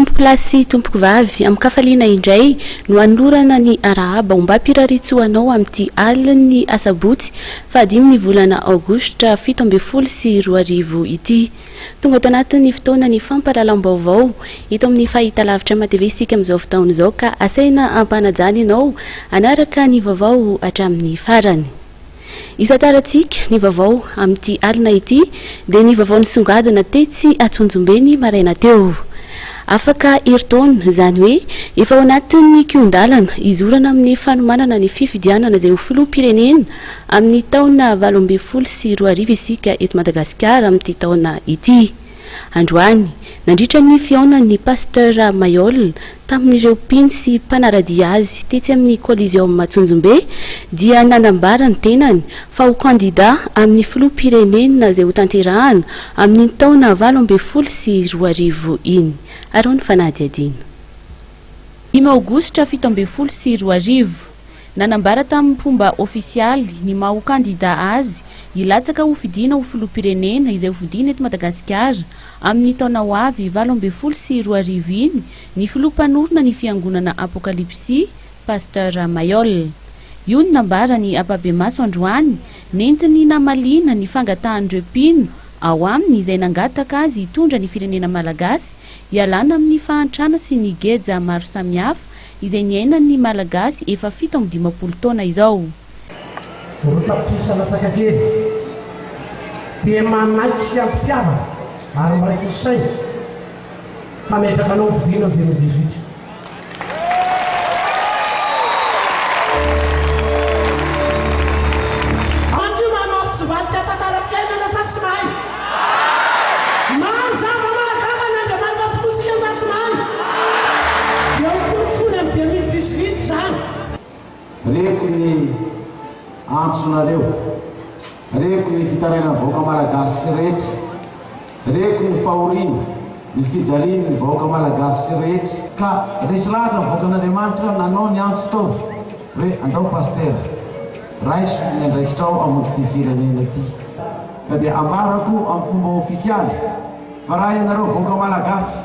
tompoko lahy sy tompoko vavy amin'ny kafaliana indray no anolorana ny arahaba mba hampiraritsoanao amin'ity alin'ny asabotsy fahadimy ny volana aogositra 17 ity. Tonga ato anatin'ny fotoana ny fampahalalam-baovao ito amin'ny fahitalavitra matv isika amin'izao fotoana izao ka asaina ampanajana ianao anaraka ny vaovao hatramin'ny farany. Isataratsika ny vaovao amin'ity alina ity dia ny vaovao nisongadina tetsy Atsonjombeny maraina teo. Afaka eritaona izany hoe efa ao anatin'ny kiondalana izorana amin'ny fanomanana ny fifidianana izay ho filoham-pirenena amin'ny taona 2022 isika eto Madagasikara amin'ity taona ity. Androany nandritra ny fiaonan'ny pasteur Mayol tamin'ireo mpino sy mpanaradia azy tetsy amin'ny Coliseum Atsonjombe dia nanambara ny tenany fa ho kandida amin'ny filoham-pirenena izay ho tanterahana amin'ny taona 2022 iny. Aron Fanady Adina. 5 Aogositra 2022 nanambara tamin'ny fomba ofisialy ny maha ho kandida azy hilatsaka ho fidina ho filoham-pirenena izay ho fidina eto Madagasikara amin'ny taona ho avy 2022 iny ny filoham-panorona ny fiangonana Apokalipsy pasteur Mayol. Io ny nambara ny Apabemaso androany nentiny namalina ny fangatahan'ireo mpino ao aminy izay nangataka azy hitondra ny firenena malagasy hialana amin'ny fahantrana sy ny geja maro samihafa izay niainan'ny malagasy efa 17 taona izao. Tapitisa latsaka kely dia manaiky ampitiavana ary maray fosay fametrakanao fidina 2018. Reko ny antsonareo, reko ny fitaraina vahoaka malagasy rehetra, reko ny fahoriana, ny fijaliana ny vahoaka malagasy rehetra. Ka resy lahatra vahoakan'Andriamanitra nanao ny antso tao hoe andao paster raiso ny andraikitrao amontsy ty firenena ty. Ka dia ambarako amin'ny fomba ofisialy fa raha ianareo vahoaka malagasy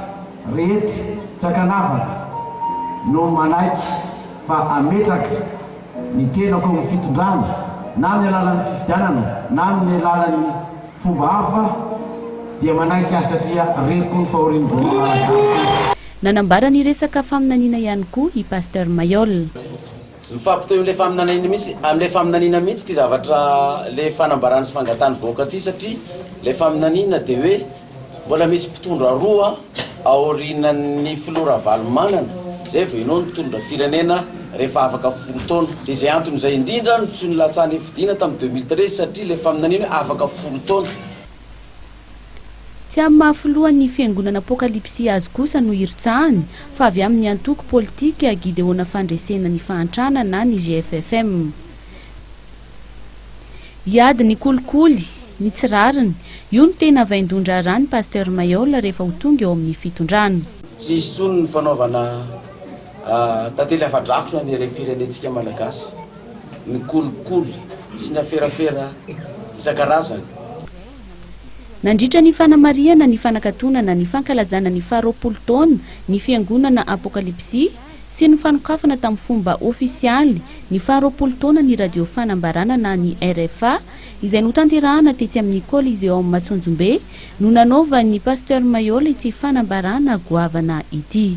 rehetra tsakanavaka no manaiky fa ametraka ny tenako amin'ny fitondrana na amin'ny alalan'ny fifidianana na amin'ny alalan'ny fomba hafa dia manaiky azy satria reko ny fahorian'ny vahoaka malagasy. Nanambara ny resaka faminaniana ihany koa i pasteur Mayol. Mifampitohy amin'ilay faminaniana mihitsy, amin'ilay faminaniana mihitsy ty zavatra le fanambarana sy fangatahany vahoaka ty satria le faminaniana dia hoe mbola misy mpitondra roa aorinan'ny filoha Ravalomanana zay vao ianao ny mpitondra firenena rehefa afaka 10 taona. Izay antony izay indrindra no tsy nilatsany fidina tamin'ny 2013 satria le faminaniana afaka 10 taona. Tsy amin'ny mahafilohan'ny fiangonana Apokalipsy azy kosa no hirotsahany fa avy amin'ny antoko politika Gideona Fandresena ny Fahantrana na ny GFFM. Hiady ny kolikoly, ny tsirariny, io no tena vaindondra rany pasteur Mayol rehefa ho tonga eo amin'ny fitondrana. Tsy isy tsony ny fanaovana tantely afadrakoso ny rem-pirenentsika malagasy, ny kolikoly sy ny aferafera isan-karazany. Nandritra ny fanamariana ny fanakatonana ny fankalazana ny 20 taona ny fiangonana Apokalipsy sy ny fanokafana tamin'ny fomba ofisialy ny 20 taona ny radio fanambarana na ny RFA izay notanterahana tetsy amin'ny Coliseum Atsonjombe no nanaova ny pasteur Mayol ity fanambarana goavana ity.